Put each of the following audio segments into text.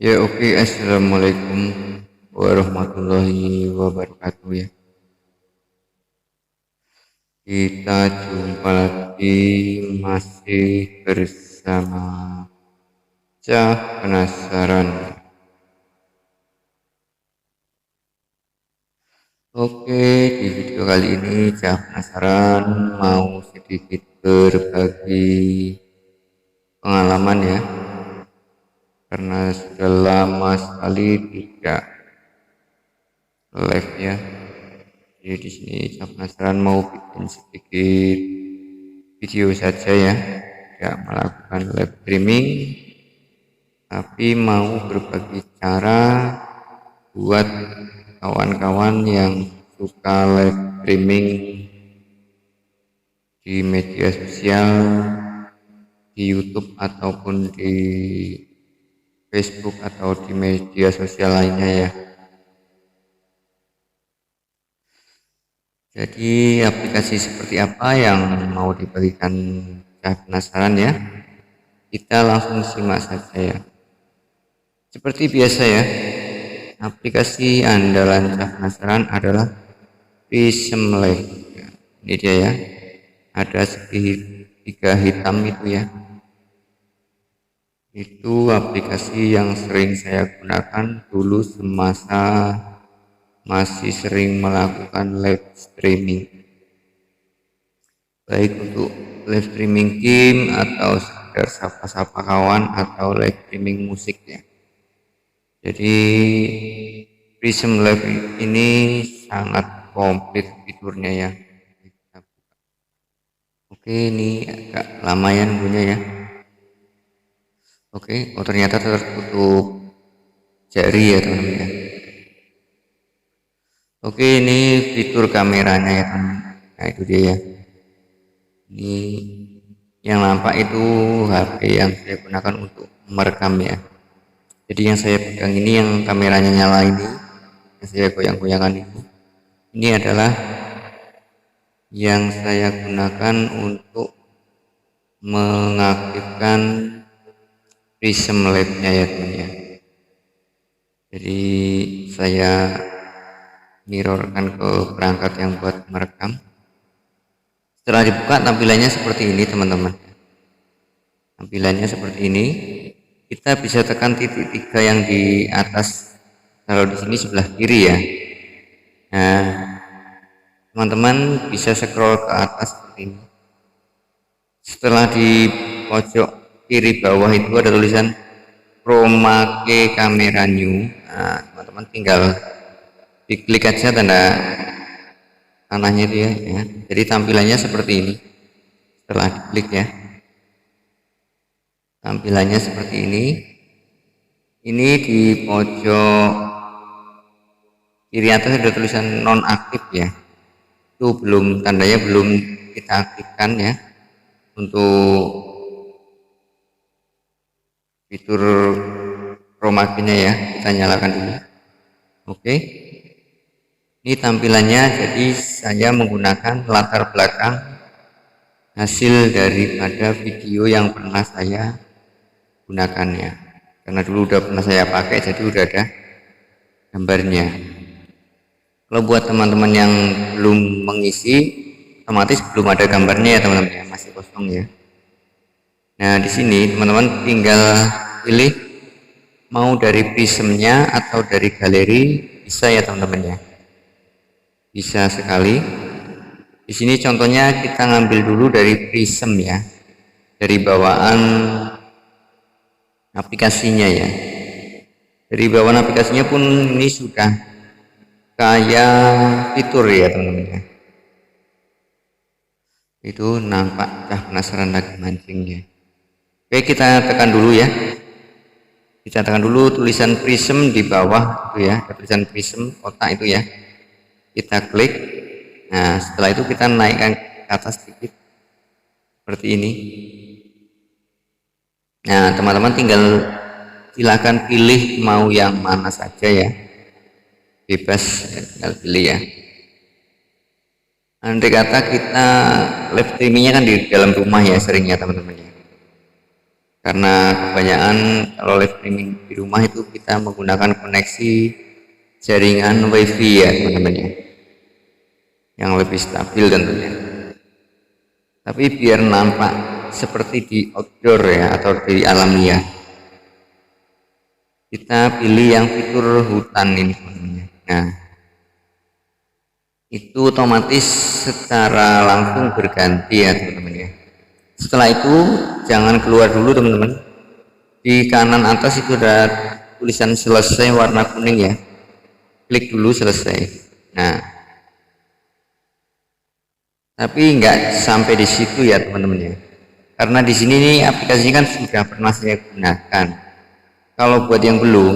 Ya oke, Assalamualaikum warahmatullahi wabarakatuh ya. Kita jumpa lagi masih bersama Cah Penasaran. Oke, di video kali ini Cah Penasaran mau sedikit berbagi pengalaman ya, karena sudah lama sekali tidak live ya. Jadi di sini Cah Penasaran mau bikin sedikit video saja ya, tidak melakukan live streaming, tapi mau berbagi cara buat kawan-kawan yang suka live streaming di media sosial, di YouTube ataupun di Facebook atau di media sosial lainnya ya. Jadi aplikasi seperti apa yang mau dibagikan? Saya penasaran ya. Kita langsung simak saja ya. Seperti biasa ya, aplikasi andalan Cah Penasaran adalah Prism Lab. Ini dia ya, ada segitiga hitam itu ya. Itu aplikasi yang sering saya gunakan dulu semasa masih sering melakukan live streaming, baik untuk live streaming game atau sekedar sapa-sapa kawan atau live streaming musik ya. Jadi Prism Lab ini sangat komplit fiturnya ya. Oke, ini agak lama ya nunggunya ya. Oke, oh ternyata tertutup jari ya teman-teman ya. Oke, ini fitur kameranya ya teman. Nah itu dia ya. Ini yang nampak itu HP yang saya gunakan untuk merekam ya. Jadi yang saya pegang ini, yang kameranya nyala ini, yang saya goyang-goyangkan ini adalah yang saya gunakan untuk mengaktifkan Prism Lab-nya ya teman ya. Jadi saya mirrorkan ke perangkat yang buat merekam. Setelah dibuka tampilannya seperti ini teman-teman. Tampilannya seperti ini. Kita bisa tekan titik 3 yang di atas. Kalau di sini sebelah kiri ya. Nah, teman-teman bisa scroll ke atas seperti ini. Setelah di pojok kiri bawah itu ada tulisan Chroma Key Camera New. Nah, teman-teman tinggal diklik aja tanda panahnya itu ya. Jadi tampilannya seperti ini. Setelah diklik ya, tampilannya seperti ini. Ini di pojok kiri atas ada tulisan nonaktif ya. Itu belum, tandanya belum kita aktifkan ya. Untuk fitur chroma key-nya ya, kita nyalakan dulu. Oke. Ini tampilannya, jadi saya menggunakan latar belakang hasil daripada video yang pernah saya gunakan ya. Karena dulu udah pernah saya pakai, jadi udah ada gambarnya. Kalau buat teman-teman yang belum mengisi, otomatis belum ada gambarnya ya teman-teman ya, masih kosong ya. Nah di sini teman-teman tinggal pilih mau dari prismnya atau dari galeri, bisa ya teman-teman ya. Bisa sekali. Di sini contohnya kita ngambil dulu dari prism ya, dari bawaan aplikasinya ya. Dari bawaan aplikasinya pun ini sudah kayak fitur ya teman-teman ya. Itu nampak Cah Penasaran lagi mancing ya. Oke, kita tekan dulu ya. Kita tekan dulu tulisan prism di bawah itu ya, tulisan prism kotak itu ya. Kita klik. Nah, setelah itu kita naikkan ke atas sedikit seperti ini. Nah, teman-teman tinggal silakan pilih mau yang mana saja ya. Bebas, tinggal pilih ya. Andai kata kita live streamingnya kan di dalam rumah ya seringnya teman-teman ya. karena kebanyakan kalau live streaming di rumah itu kita menggunakan koneksi jaringan wifi ya teman-teman ya, yang lebih stabil tentunya. Tapi biar nampak seperti di outdoor ya atau di alam liar, kita pilih yang fitur hutan ini teman-teman. Nah, itu otomatis secara langsung berganti ya teman-teman ya. Setelah itu jangan keluar dulu teman-teman. Di kanan atas itu ada tulisan selesai warna kuning ya. Klik dulu selesai. Nah, tapi nggak sampai di situ ya teman-teman ya. Karena di sini nih aplikasinya kan sudah pernah saya gunakan. Kalau buat yang belum,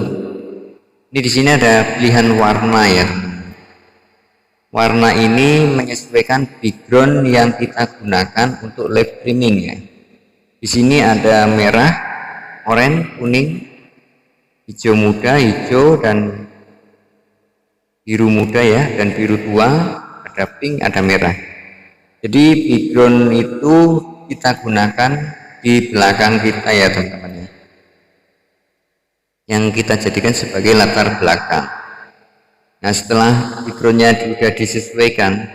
ini di sini ada pilihan warna ya. Warna ini menyesuaikan background yang kita gunakan untuk live streaming ya. Di sini ada merah, oranye, kuning, hijau muda, hijau dan biru muda ya, dan biru tua, ada pink, ada merah. Jadi background itu kita gunakan di belakang kita ya teman-teman ya, yang kita jadikan sebagai latar belakang. Nah, setelah backgroundnya sudah disesuaikan,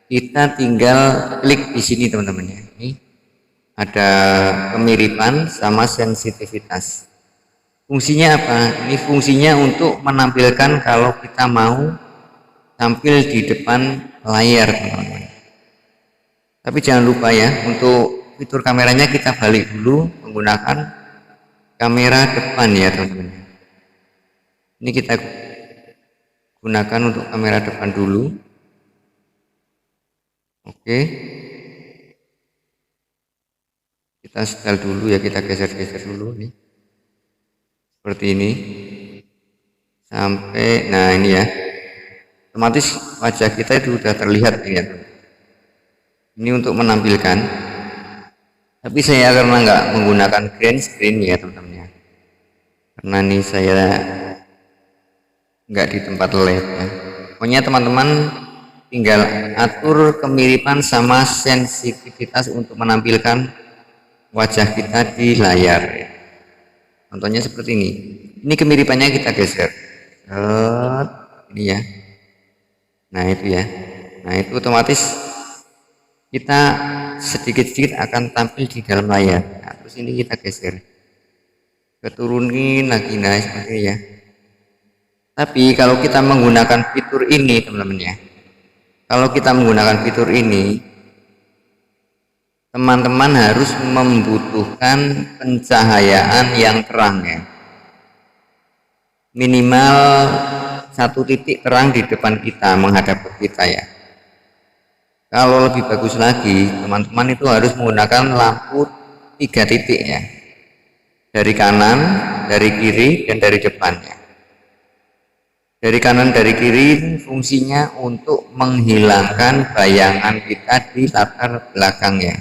kita tinggal klik di sini teman-teman ya. Ini ada kemiripan sama sensitivitas. Fungsinya apa? Ini fungsinya untuk menampilkan kalau kita mau tampil di depan layar teman-teman. Tapi jangan lupa ya, untuk fitur kameranya kita balik dulu menggunakan kamera depan ya teman-teman. Ini kita gunakan untuk kamera depan dulu. Oke, kita setel dulu ya, kita geser-geser dulu nih seperti ini sampai, nah ini ya, otomatis wajah kita itu sudah terlihat ya. Ini untuk menampilkan, tapi saya karena nggak menggunakan green screen ya teman-teman ya, karena ini saya nggak di tempat live ya. Pokoknya teman-teman tinggal atur kemiripan sama sensitivitas untuk menampilkan wajah kita di layar ya. Contohnya seperti ini. Ini kemiripannya kita geser ini ya. Nah itu ya, nah itu otomatis kita sedikit-sedikit akan tampil di dalam layar. Nah, terus ini kita geser, keturunin lagi, nah seperti ini ya. Tapi kalau kita menggunakan fitur ini teman-teman ya, kalau kita menggunakan fitur ini, teman-teman harus membutuhkan pencahayaan yang terang ya, minimal 1 titik terang di depan kita, menghadap ke kita ya. Kalau lebih bagus lagi, teman-teman itu harus menggunakan lampu 3 titik ya, dari kanan, dari kiri, dan dari depan ya. Dari kanan, dari kiri fungsinya untuk menghilangkan bayangan kita di latar belakang ya.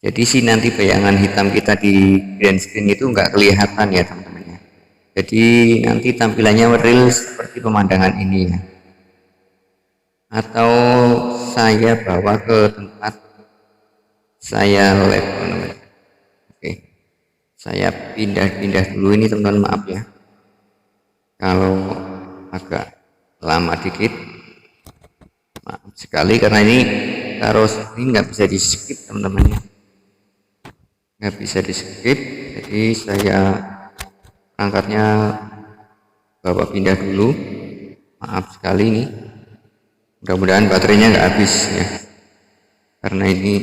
Jadi sih nanti bayangan hitam kita di green screen itu nggak kelihatan ya teman-teman ya. Jadi nanti tampilannya real seperti pemandangan ini ya. Atau saya bawa ke tempat saya live teman-teman. Oke, saya pindah-pindah dulu ini teman-teman, maaf ya kalau agak lama dikit, maaf sekali karena ini taruh ini nggak bisa di skip teman-teman ya, nggak bisa di skip. Jadi saya angkatnya bawa pindah dulu, maaf sekali ini, mudah-mudahan baterainya nggak habis ya, karena ini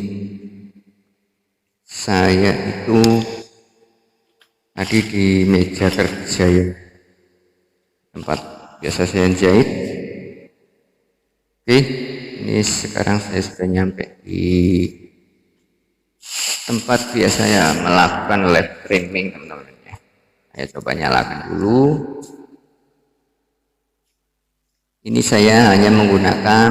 saya itu tadi di meja kerja ya, tempat biasa saya jahit. Oke, ini sekarang saya sudah nyampe di tempat biasa saya melakukan live streaming teman-teman ya. Saya coba nyalakan dulu. Ini saya hanya menggunakan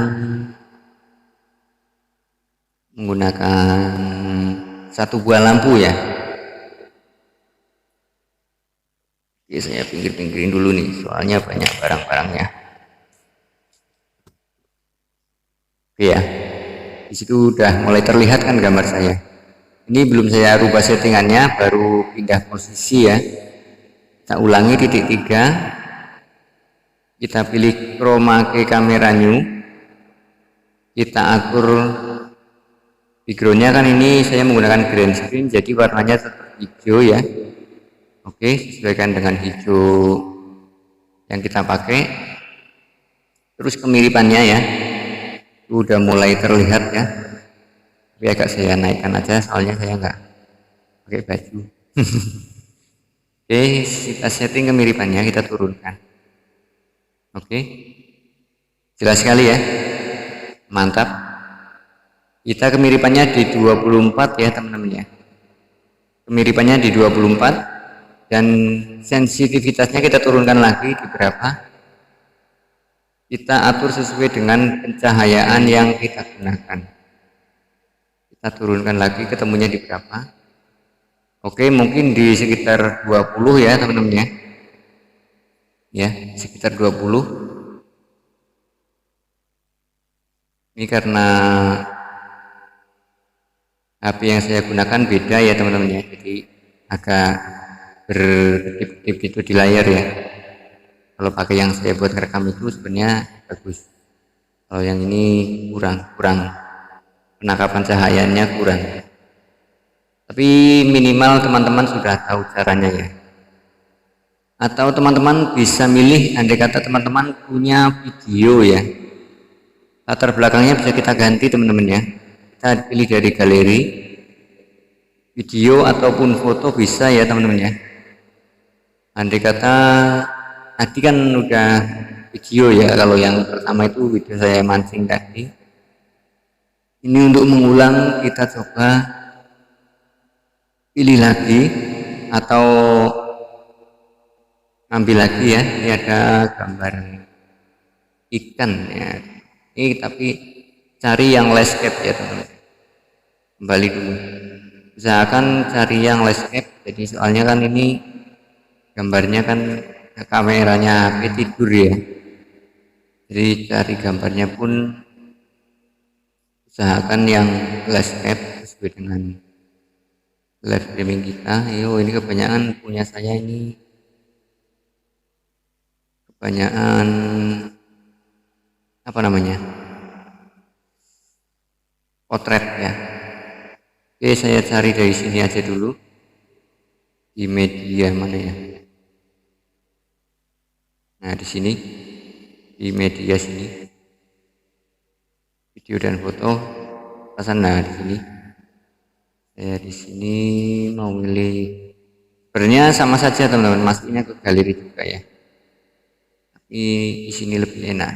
satu buah lampu ya. Oke, saya pinggir-pinggirin dulu nih, soalnya banyak barang-barangnya. Oke ya, di situ udah mulai terlihat kan gambar saya. Ini belum saya rubah settingannya, baru pindah posisi ya. Kita ulangi titik 3, kita pilih chroma key camera new, kita atur backgroundnya. Kan ini saya menggunakan green screen, jadi warnanya tetap hijau ya. Oke, sesuaikan dengan hijau yang kita pakai. Terus kemiripannya ya, udah mulai terlihat ya, tapi agak saya naikkan aja soalnya saya nggak pakai baju. Oke, kita setting kemiripannya, kita turunkan. Oke, jelas sekali ya, mantap. Kita kemiripannya di 24 ya teman-teman ya, kemiripannya di 24, dan sensitivitasnya kita turunkan lagi di berapa, kita atur sesuai dengan pencahayaan yang kita gunakan. Kita turunkan lagi, ketemunya di berapa. Oke, mungkin di sekitar 20 ya teman-teman ya. Ya, sekitar 20. Ini karena HP yang saya gunakan beda ya teman-teman ya, jadi agak berkedip-kedip gitu di layar ya. Kalau pakai yang saya buat rekam itu sebenarnya bagus. Kalau yang ini kurang penangkapan cahayanya kurang. Tapi minimal teman-teman sudah tahu caranya ya. Atau teman-teman bisa milih, andai kata teman-teman punya video ya, latar belakangnya bisa kita ganti teman-teman ya. Kita pilih dari galeri, video ataupun foto bisa ya teman-teman ya. Andai kata tadi kan udah video ya, kalau yang pertama itu video saya mancing tadi. Ini untuk mengulang kita coba pilih lagi atau ambil lagi ya. Ini ada gambar ikan ya. Ini tapi cari yang landscape ya teman-teman. Kembali dulu. Usahakan cari yang landscape. Jadi soalnya kan ini gambarnya kan kameranya HP tidur ya, jadi cari gambarnya pun usahakan yang landscape sesuai dengan live streaming kita. Yo, ini kebanyakan punya saya, ini kebanyakan apa namanya, potret ya. Oke, saya cari dari sini aja dulu, di media mana ya. Nah, di sini di media sini video dan foto pasan. Nah, di sini saya di sini mau milih, sebenarnya sama saja teman-teman, masukinnya ke galeri juga ya, tapi di sini lebih enak.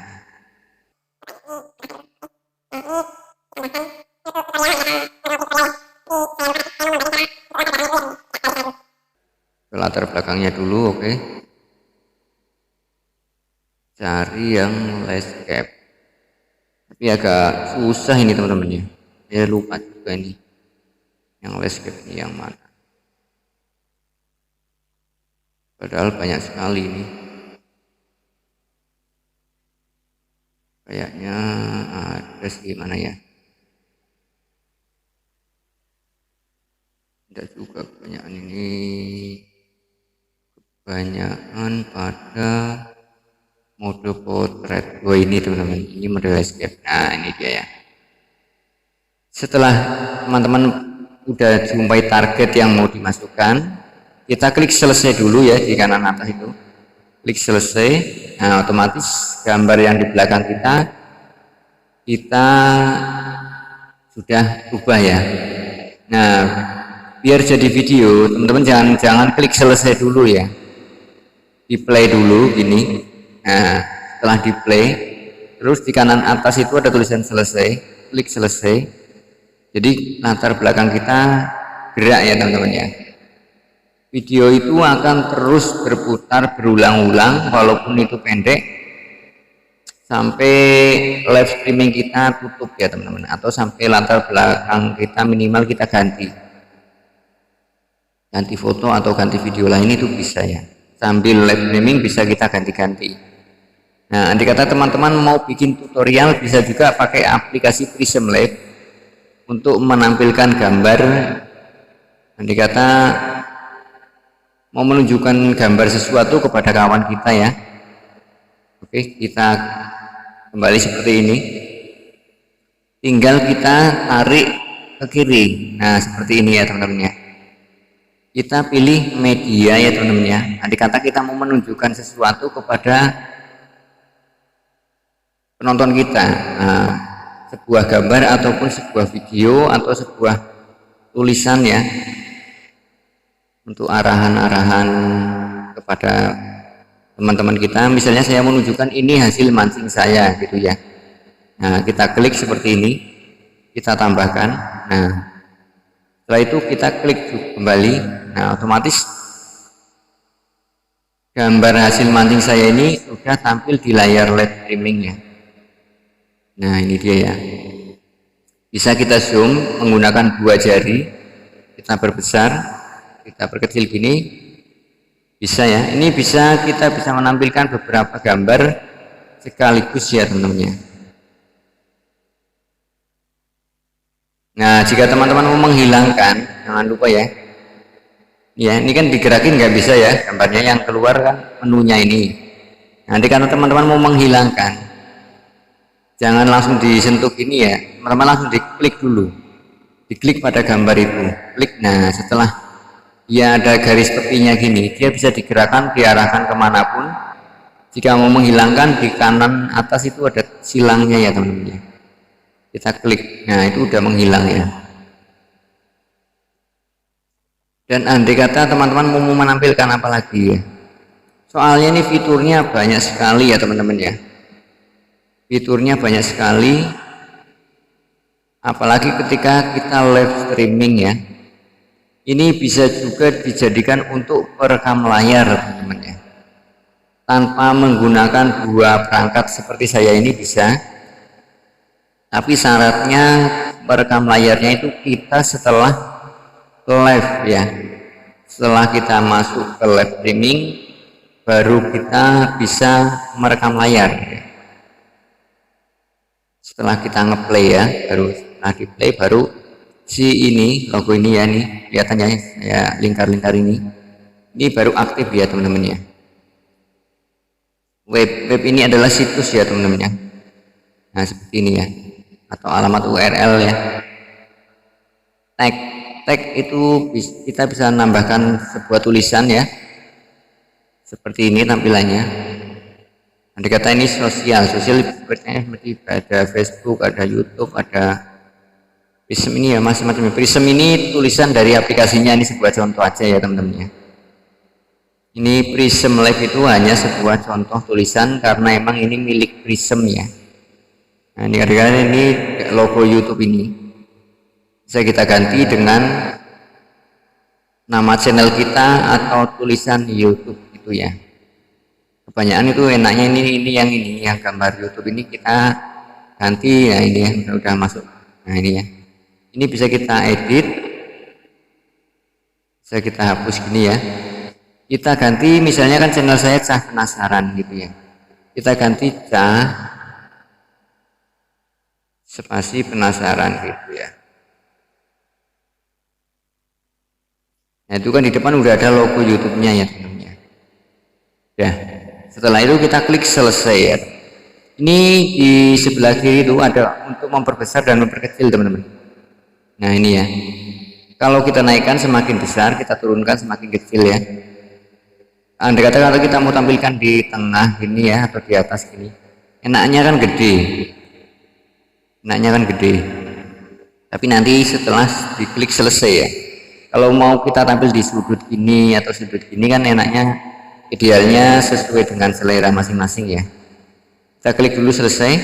Latar belakangnya dulu. Oke, cari yang landscape, tapi agak susah ini teman-teman ya, saya lupa juga ini yang landscape ini yang mana, padahal banyak sekali ini. Kayaknya ada sih, mana ya, tidak juga kebanyakan ini, kebanyakan pada mode potret. Oh, ini teman-teman, ini mode landscape. Nah, ini dia ya. Setelah teman-teman udah jumpai target yang mau dimasukkan, kita klik selesai dulu ya di kanan atas itu, klik selesai. Nah, otomatis gambar yang di belakang kita sudah ubah ya. Nah, biar jadi video, teman-teman jangan klik selesai dulu ya, di play dulu gini. Nah, setelah di play, terus di kanan atas itu ada tulisan selesai, klik selesai. Jadi latar belakang kita gerak ya teman-teman ya. Video itu akan terus berputar berulang-ulang walaupun itu pendek, sampai live streaming kita tutup ya teman-teman, atau sampai latar belakang kita minimal kita ganti foto atau ganti video lain, itu bisa ya, sambil live streaming bisa kita ganti-ganti. Nah, andai kata teman-teman mau bikin tutorial, bisa juga pakai aplikasi Prism Lab untuk menampilkan gambar Andai kata mau menunjukkan gambar sesuatu kepada kawan kita ya. Oke, kita kembali seperti ini. Tinggal kita tarik ke kiri. Nah, seperti ini ya teman-teman ya. Kita pilih media ya teman-teman ya. Andai kata kita mau menunjukkan sesuatu kepada penonton kita. Nah, sebuah gambar ataupun sebuah video atau sebuah tulisan ya. Untuk arahan-arahan kepada teman-teman kita. Misalnya saya menunjukkan ini hasil mancing saya gitu ya. Nah, kita klik seperti ini, kita tambahkan. Nah, setelah itu kita klik kembali. Nah, otomatis gambar hasil mancing saya ini sudah tampil di layar live streaming ya. Nah, ini dia ya. Bisa kita zoom menggunakan 2 jari, kita perbesar, kita perkecil gini, bisa ya. Ini kita bisa menampilkan beberapa gambar sekaligus ya teman-teman ya. Nah, jika teman-teman mau menghilangkan, jangan lupa ya. Ya, ini kan digerakin nggak bisa ya, gambarnya yang keluar kan menunya ini. Nanti kalau teman-teman mau menghilangkan, jangan langsung disentuh ini ya, teman-teman langsung diklik dulu. Diklik pada gambar itu, klik. Nah, setelah dia ada garis tepinya gini, dia bisa digerakkan, diarahkan kemanapun. Jika mau menghilangkan, di kanan atas itu ada silangnya ya teman-teman. Kita klik, nah itu udah menghilang ya. Dan andai kata teman-teman mau menampilkan apa lagi ya, soalnya ini fiturnya banyak sekali ya teman-teman ya. Fiturnya banyak sekali, apalagi ketika kita live streaming ya. Ini bisa juga dijadikan untuk perekam layar teman-teman ya. Tanpa menggunakan 2 perangkat seperti saya ini bisa. Tapi syaratnya perekam layarnya itu kita setelah live ya. Setelah kita masuk ke live streaming, baru kita bisa merekam layar. Setelah kita ngeplay ya, baru setelah di play baru si ini logo ini ya, nih kelihatannya ya, lingkar-lingkar ini baru aktif ya teman-teman ya. Web ini adalah situs ya teman-teman ya. Nah, seperti ini ya, atau alamat URL ya. Tag itu kita bisa menambahkan sebuah tulisan ya, seperti ini tampilannya. Andai kata ini sosial seperti ada Facebook, ada YouTube, ada Prism ini ya, macam-macam. Prism ini tulisan dari aplikasinya, ini sebuah contoh aja ya teman-teman ya. Ini Prism Live itu hanya sebuah contoh tulisan karena emang ini milik Prism ya. Nah, ini kadang-kadang ini logo YouTube ini bisa kita ganti dengan nama channel kita atau tulisan YouTube gitu ya. Kebanyakan itu enaknya ini yang gambar YouTube ini kita ganti ya, ini ya udah masuk. Nah, ini ya. Ini bisa kita edit, bisa kita hapus gini ya. Kita ganti, misalnya kan channel saya Cah Penasaran gitu ya. Kita ganti Cah spasi Penasaran gitu ya. Nah, itu kan di depan udah ada logo YouTube-nya ya teman-teman. Ya. Setelah itu kita klik selesai ya. Ini di sebelah kiri itu ada untuk memperbesar dan memperkecil teman-teman. Nah, ini ya. Kalau kita naikkan semakin besar, kita turunkan semakin kecil ya. Andai kata kalau kita mau tampilkan di tengah gini ya, atau di atas gini, enaknya kan gede. Enaknya kan gede. Tapi nanti setelah diklik selesai ya. Kalau mau kita tampil di sudut gini atau sudut gini kan enaknya, idealnya sesuai dengan selera masing-masing ya. Kita klik dulu selesai.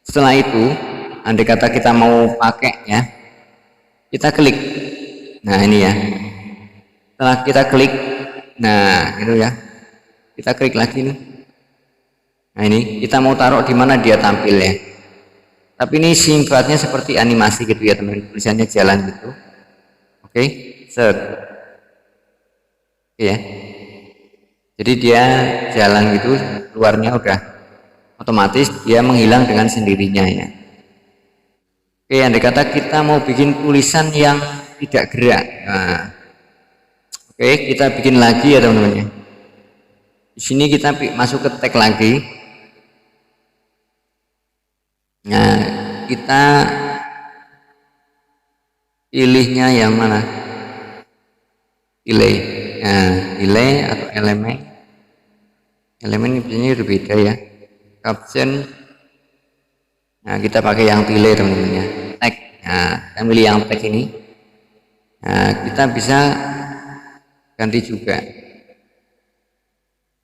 Setelah itu, andai kata kita mau pakai ya, kita klik. Nah, ini ya. Setelah kita klik, nah itu ya, kita klik lagi nih. Nah, ini kita mau taruh di mana dia tampil ya. Tapi ini sifatnya seperti animasi gitu ya teman-teman, tulisannya jalan gitu. Oke, set. Oke ya. Jadi dia jalan gitu, luarnya udah otomatis dia menghilang dengan sendirinya ya. Oke, andai kata kita mau bikin tulisan yang tidak gerak. Nah, oke, kita bikin lagi ya teman-teman ya. Di sini kita masuk ke tag lagi. Nah, kita pilihnya yang mana? Delay. Nah, delay atau elemen. Elemen ini biasanya berbeda ya. Caption. Nah, kita pakai yang delay teman-teman ya. Tag. Nah, kita pilih yang tag ini. Nah, kita bisa ganti juga.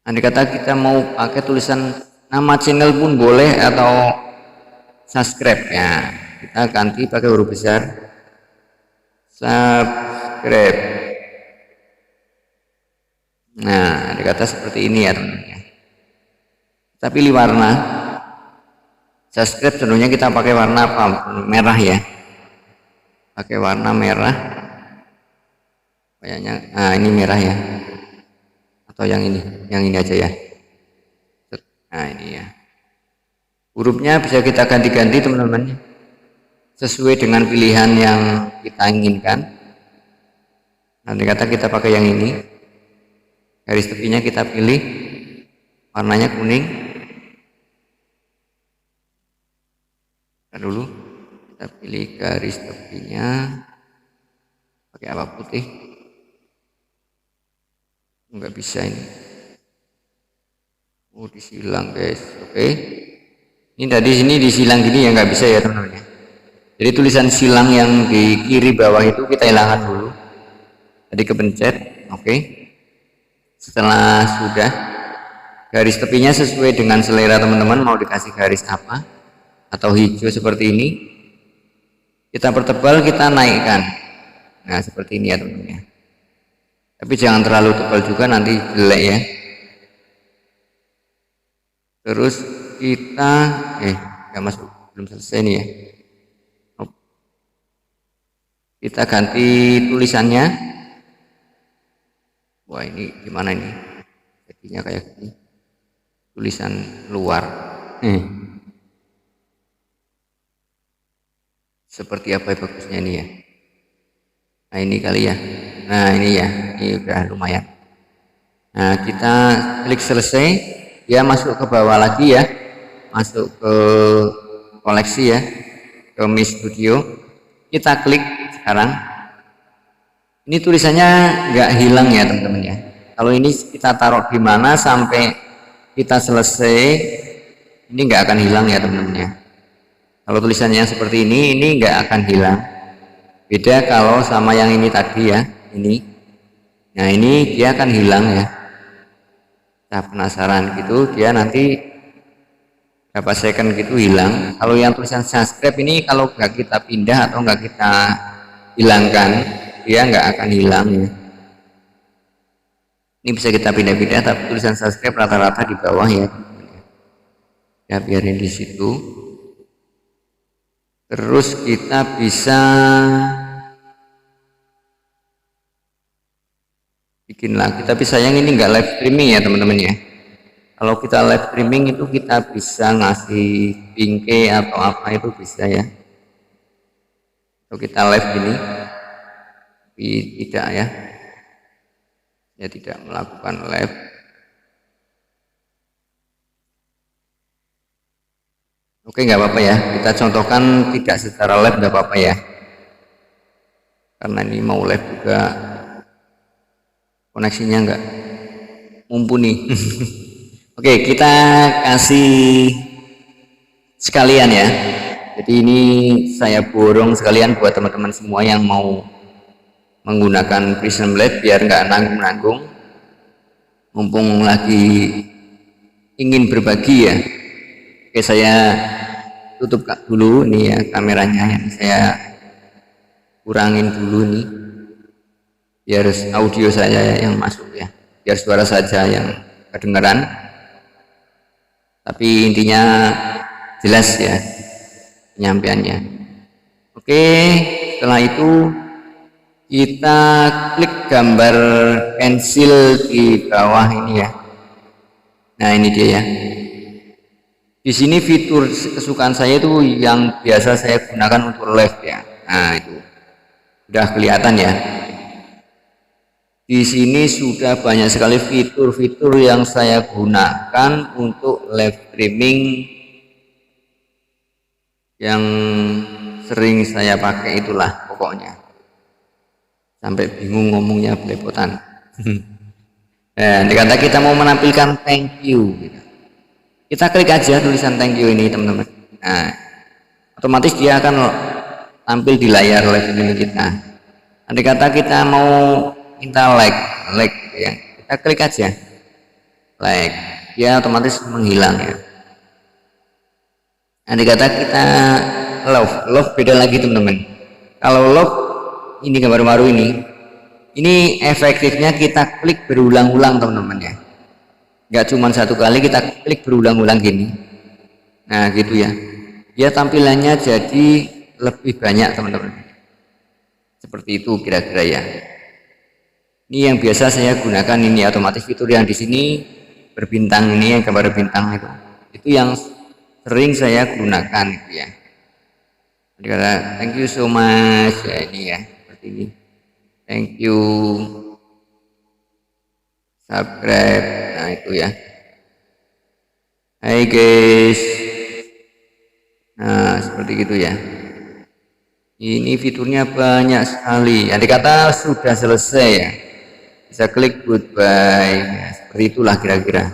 Andai kata kita mau pakai tulisan nama channel pun boleh atau subscribe ya, kita ganti pakai huruf besar subscribe. Nah, andai kata seperti ini ya teman-teman. Kita pilih warna subscribe, tentunya kita pakai warna apa? Merah ya, pakai warna merah kayaknya. Nah, ini merah ya, atau yang ini aja ya. Nah, ini ya, hurufnya bisa kita ganti-ganti teman-teman sesuai dengan pilihan yang kita inginkan. Nanti kata kita pakai yang ini, garis tepinya kita pilih warnanya kuning. Kita dulu kita pilih garis tepinya pakai apa, putih? Nggak bisa ini. Oh, disilang guys. Oke. Ini tadi sini disilang gini ya, nggak bisa ya teman-teman ya. Jadi tulisan silang yang di kiri bawah itu kita hilangkan dulu. Tadi kepencet. Oke. Setelah sudah, garis tepinya sesuai dengan selera teman-teman, mau dikasih garis apa atau hijau seperti ini. Kita pertebal, kita naikkan. Nah, seperti ini ya teman-teman ya. Tapi jangan terlalu tebal juga, nanti jelek ya. Terus kita nggak masuk, belum selesai nih ya. Kita ganti tulisannya. Wah, ini gimana ini jadinya kayak gini, tulisan luar seperti apa bagusnya ini ya. Nah, ini kali ya. Nah, ini ya, ini udah lumayan. Nah, kita klik selesai, dia masuk ke bawah lagi ya, masuk ke koleksi ya, ke Mi Studio. Kita klik sekarang, ini tulisannya nggak hilang ya teman-teman ya. Kalau ini kita taruh di mana sampai kita selesai, ini nggak akan hilang ya teman-teman ya. Kalau tulisannya seperti ini nggak akan hilang. Beda kalau sama yang ini tadi ya, ini. Nah, ini dia akan hilang ya. Nah, penasaran gitu, dia nanti berapa second gitu hilang. Kalau yang tulisan subscribe ini kalau nggak kita pindah atau nggak kita hilangkan, dia nggak akan hilang ya. Ini bisa kita pindah-pindah, tapi tulisan subscribe rata-rata di bawah ya. Ya, biarin di situ. Terus kita bisa bikin lagi, tapi sayang ini nggak live streaming ya teman-teman ya. Kalau kita live streaming itu kita bisa ngasih bingkai atau apa itu bisa ya. Kalau kita live gini, tapi tidak ya, ya tidak melakukan live. Oke, nggak apa-apa ya, kita contohkan tidak secara live, nggak apa-apa ya, karena ini mau live juga koneksinya nggak mumpuni. Oke, kita kasih sekalian ya. Jadi ini saya borong sekalian buat teman-teman semua yang mau menggunakan Prism Blade biar nggak nanggung-nanggung, mumpung lagi ingin berbagi ya. Oke, saya tutup dulu nih ya kameranya, yang saya kurangin dulu nih biar audio saya yang masuk ya, biar suara saja yang kedengaran, tapi intinya jelas ya penyampaiannya. Oke, setelah itu kita klik gambar pensil di bawah ini ya. Nah, ini dia ya. Di sini fitur kesukaan saya itu yang biasa saya gunakan untuk live ya. Nah, itu Sudah kelihatan ya. Di sini sudah banyak sekali fitur-fitur yang saya gunakan untuk live streaming yang sering saya pakai, itulah pokoknya. Sampai bingung ngomongnya, belepotan. Nah, dikata kita mau menampilkan thank you gitu. Kita klik aja tulisan thank you ini, teman-teman. Nah, otomatis dia akan tampil di layar live streaming kita. Andai kata kita mau minta like gitu ya, kita klik aja like, dia otomatis menghilang ya. Andai kata kita love beda lagi, teman-teman. Kalau love ini gambar baru ini efektifnya kita klik berulang-ulang, teman-teman ya. Nggak cuma satu kali, kita klik berulang-ulang gini. Nah gitu ya, dia tampilannya jadi lebih banyak, teman-teman. Seperti itu kira-kira ya. Ini yang biasa saya gunakan, ini otomatis fitur yang di sini berbintang ini, yang gambar bintang itu yang sering saya gunakan gitu ya. Jadi kata thank you so much ya, ini ya seperti ini. Thank you, subscribe, nah itu ya. Hai guys, nah seperti itu ya. Ini fiturnya banyak sekali. Andai kata sudah selesai ya, bisa klik goodbye ya, seperti itulah kira-kira.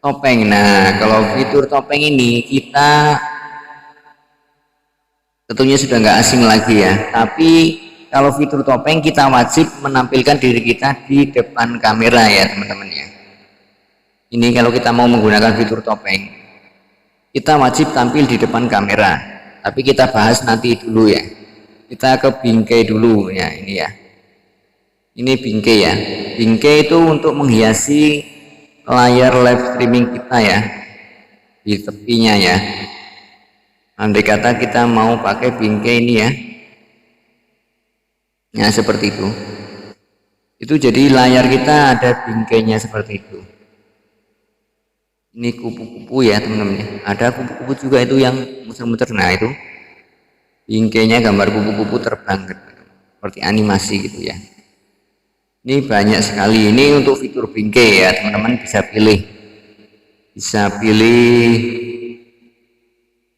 Topeng, nah kalau fitur topeng ini kita tentunya sudah nggak asing lagi ya, tapi kalau fitur topeng kita wajib menampilkan diri kita di depan kamera ya, teman-teman ya. Ini kalau kita mau menggunakan fitur topeng, kita wajib tampil di depan kamera. Tapi kita bahas nanti dulu ya. Kita ke bingkai dulu ya, ini ya. Ini bingkai ya. Bingkai itu untuk menghiasi layar live streaming kita ya, di tepinya ya. Andai kata kita mau pakai bingkai ini ya. Nah seperti itu. Itu jadi layar kita ada bingkainya seperti itu. Ini kupu-kupu ya, teman-teman. Ada kupu-kupu juga itu yang muter-muter. Nah itu bingkainya gambar kupu-kupu terbang seperti animasi gitu ya. Ini banyak sekali. Ini untuk fitur bingkai ya, teman-teman bisa pilih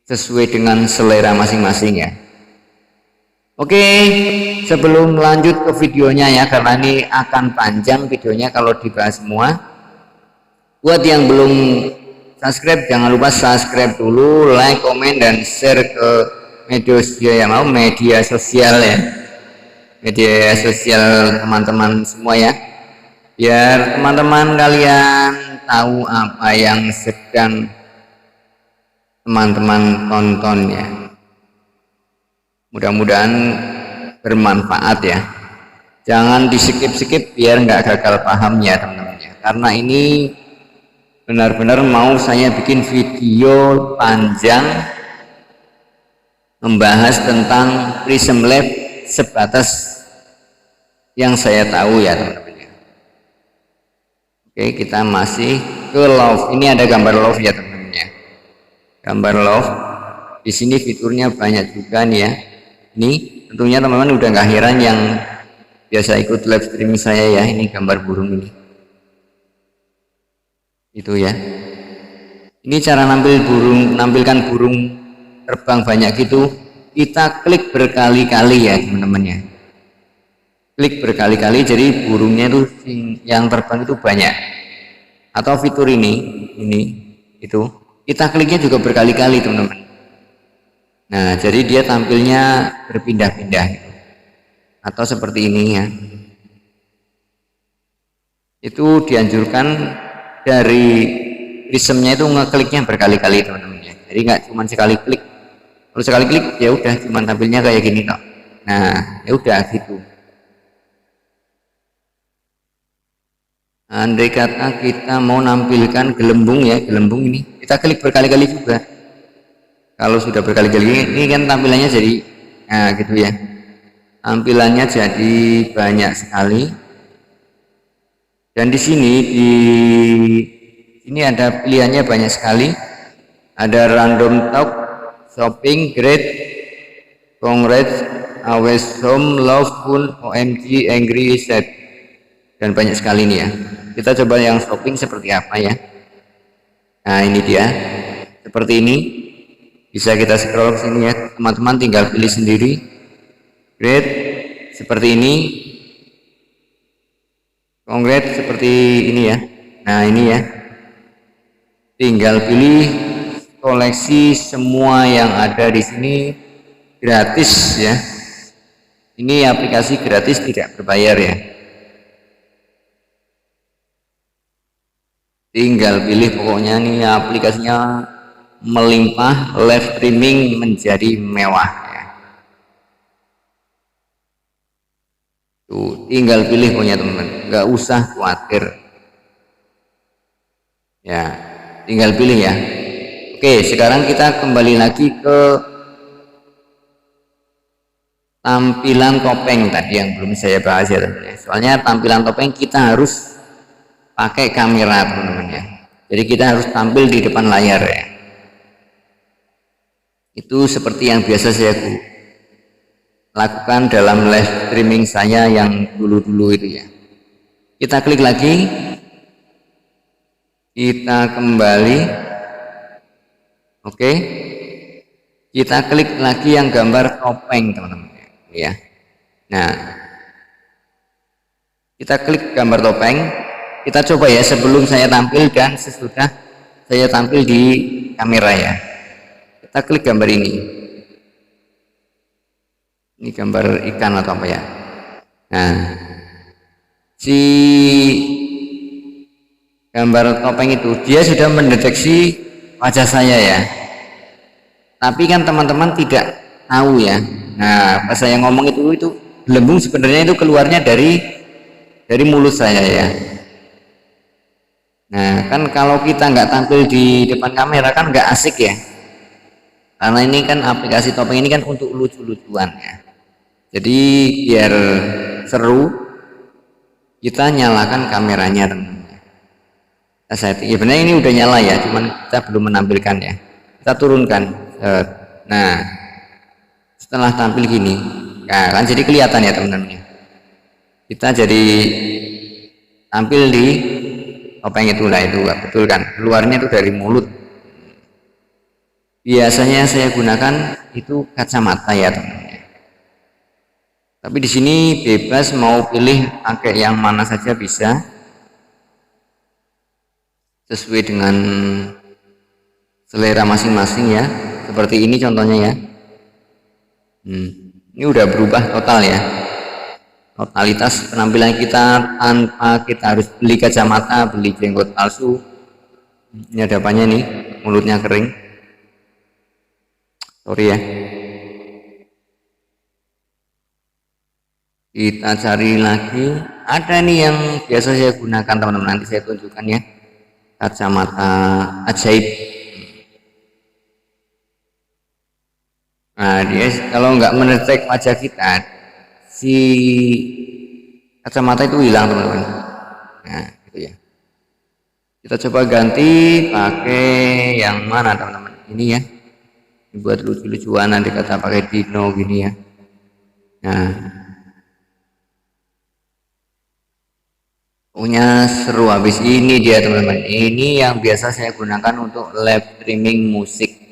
sesuai dengan selera masing-masing ya. Oke, sebelum lanjut ke videonya ya, karena ini akan panjang videonya kalau dibahas semua. Buat yang belum subscribe, jangan lupa subscribe dulu, like, komen, dan share ke media sosial ya, media sosial teman-teman semua ya, biar teman-teman kalian tahu apa yang sedang teman-teman tonton ya. Mudah-mudahan bermanfaat ya. Jangan di skip biar nggak gagal paham ya, teman-teman ya. Karena ini benar-benar mau saya bikin video panjang membahas tentang Prism Lab sebatas yang saya tahu ya, teman-teman ya. Oke, kita masih ke love. Ini ada gambar love ya, teman-teman ya. Gambar love. Di sini fiturnya banyak juga nih ya. Ini tentunya teman-teman udah nggak heran yang biasa ikut live streaming saya ya. Ini gambar burung ini. Itu ya. Ini cara nampilkan burung terbang banyak gitu. Kita klik berkali-kali ya, teman-teman ya. Klik berkali-kali jadi burungnya itu yang terbang itu banyak. Atau fitur ini itu kita kliknya juga berkali-kali, teman-teman. Nah, jadi dia tampilnya berpindah-pindah gitu. Atau seperti ini ya. Itu dianjurkan dari prismnya itu ngekliknya berkali-kali, teman-teman ya. Jadi nggak cuma sekali klik. Kalau sekali klik ya udah cuma tampilnya kayak gini kok. Nah, ya udah gitu. Andai kata kita mau nampilkan gelembung ya, gelembung ini kita klik berkali-kali juga. Kalau sudah berkali-kali ini kan tampilannya jadi nah gitu ya. Tampilannya jadi banyak sekali. Dan di sini ada pilihannya banyak sekali. Ada random talk, shopping, grade, congrats, always home, love, fun, OMG, angry, sad, dan banyak sekali nih ya. Kita coba yang shopping seperti apa ya. Nah ini dia, seperti ini. Bisa kita scroll ke sini ya, teman-teman tinggal pilih sendiri. Great, seperti ini. Congrats, seperti ini ya. Nah ini ya, tinggal pilih koleksi semua yang ada di sini gratis ya. Ini aplikasi gratis, tidak berbayar ya. Tinggal pilih, pokoknya nih aplikasinya melimpah, live streaming menjadi mewah ya. Tuh, tinggal pilih pokoknya teman-teman, nggak usah khawatir ya, tinggal pilih ya. Oke, sekarang kita kembali lagi ke tampilan topeng tadi yang belum saya bahas ya teman-teman. Soalnya tampilan topeng kita harus pakai kamera teman-teman ya. Jadi kita harus tampil di depan layar ya. Itu seperti yang biasa saya lakukan dalam live streaming saya yang dulu-dulu itu ya. Kita klik lagi, kita kembali, oke, kita klik lagi yang gambar topeng teman-teman ya. Nah, kita klik gambar topeng, kita coba ya sebelum saya tampil dan sesudah saya tampil di kamera ya. Kita klik gambar ini. Ini gambar ikan atau apa ya. Nah, si gambar topeng itu dia sudah mendeteksi wajah saya ya. Tapi kan teman-teman tidak tahu ya. Nah, pas saya ngomong itu gelembung sebenarnya itu keluarnya dari mulut saya ya. Nah, kan kalau kita nggak tampil di depan kamera kan nggak asik ya. Karena ini kan aplikasi topeng ini kan untuk lucu-lucuan ya. Jadi biar seru, kita nyalakan kameranya teman-teman. Ya benar ini udah nyala ya, cuman kita belum menampilkan ya. Kita turunkan. Nah, setelah tampil gini, nah kan jadi kelihatan ya teman-teman. Kita jadi tampil di topeng itulah itu, betul kan? Keluarnya itu dari mulut. Biasanya saya gunakan itu kacamata ya teman-teman. Tapi di sini bebas mau pilih pakai yang mana saja bisa, sesuai dengan selera masing-masing ya. Seperti ini contohnya ya. Ini udah berubah total ya. Totalitas penampilan kita tanpa kita harus beli kacamata, beli jenggot palsu. Ini ada apanya nih? Mulutnya kering. Sorry ya. Kita cari lagi. Ada nih yang biasa saya gunakan teman-teman. Nanti saya tunjukkan ya. Kacamata ajaib. Nah, dia kalau nggak mendetek wajah kita, si kacamata itu hilang teman-teman. Nah, gitu ya. Kita coba ganti pakai yang mana teman-teman? Ini ya. Ini buat lucu-lucuan, nanti kata pakai dino gini ya. Nah, pokoknya seru habis. Ini dia teman-teman. Ini yang biasa saya gunakan untuk live streaming musik.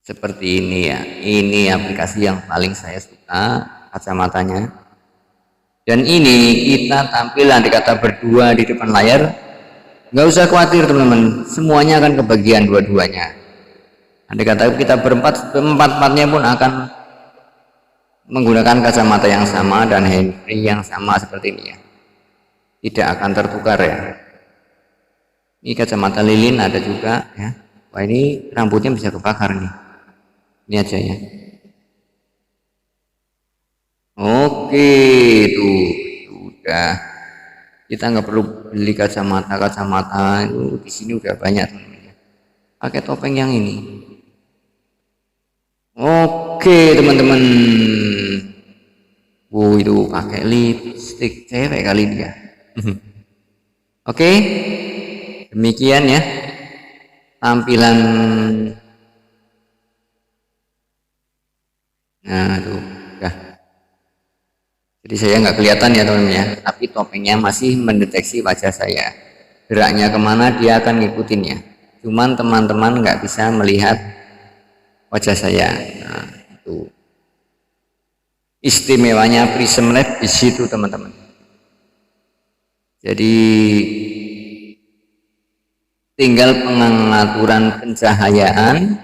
Seperti ini ya. Ini aplikasi yang paling saya suka, kacamatanya. Dan ini kita tampil nanti kata berdua di depan layar. Nggak usah khawatir teman-teman, semuanya akan kebagian dua-duanya. Nanti kata kita berempat-empatnya pun akan menggunakan kacamata yang sama dan handfree yang sama seperti ini ya. Tidak akan tertukar ya. Ini kacamata lilin ada juga ya. Wah, ini rambutnya bisa kebakar nih. Ini aja ya. Oke, tuh udah. Kita nggak perlu beli kacamata itu di sini udah banyak teman-teman. Pakai topeng yang ini. Oke teman-teman. Itu pakai lipstick cewek kali dia. Oke, demikian ya tampilan Nah tuh udah. Jadi saya nggak kelihatan ya teman-teman ya, tapi topengnya masih mendeteksi wajah saya. Geraknya kemana dia akan ngikutinnya. Cuman teman-teman nggak bisa melihat wajah saya. Nah itu istimewanya Prism Lab di situ teman-teman. Jadi tinggal pengaturan pencahayaan,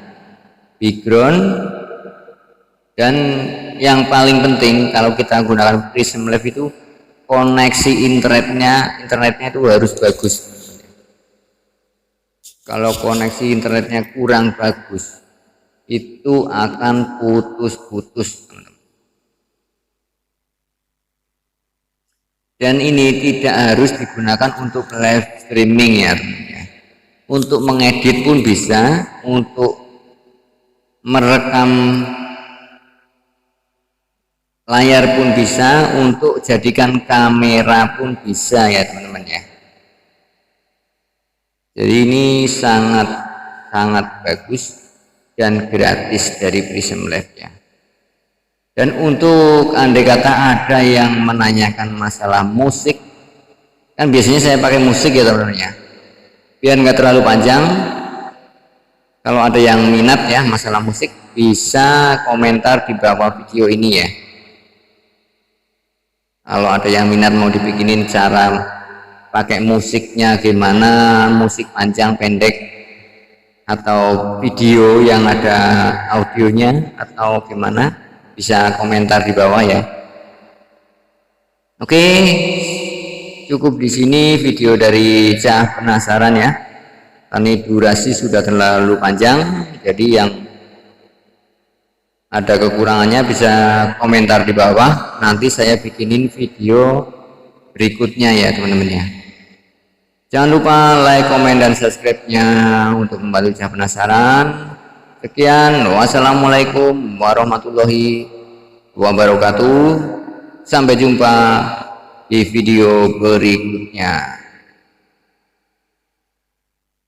background, dan yang paling penting kalau kita gunakan Prism Lab itu koneksi internetnya itu harus bagus. Kalau koneksi internetnya kurang bagus itu akan putus-putus teman-teman. Dan ini tidak harus digunakan untuk live streaming ya teman-teman. Untuk mengedit pun bisa, untuk merekam layar pun bisa, untuk jadikan kamera pun bisa ya teman-teman ya. Jadi ini sangat bagus dan gratis dari Prism Lab ya. Dan untuk andai kata ada yang menanyakan masalah musik, kan biasanya saya pakai musik ya teman-teman ya, biar nggak terlalu panjang. Kalau ada yang minat ya masalah musik, bisa komentar di bawah video ini ya. Kalau ada yang minat mau dibikinin cara pakai musiknya gimana, musik panjang pendek atau video yang ada audionya atau gimana, bisa komentar di bawah ya. Oke, cukup di sini video dari Cah Penasaran ya. Karena durasi sudah terlalu panjang, jadi yang ada kekurangannya bisa komentar di bawah, nanti saya bikinin video berikutnya ya teman-teman ya. Jangan lupa like, komen, dan subscribe-nya untuk membantu Cah Penasaran. Sekian, wassalamualaikum warahmatullahi wabarakatuh. Sampai jumpa di video berikutnya.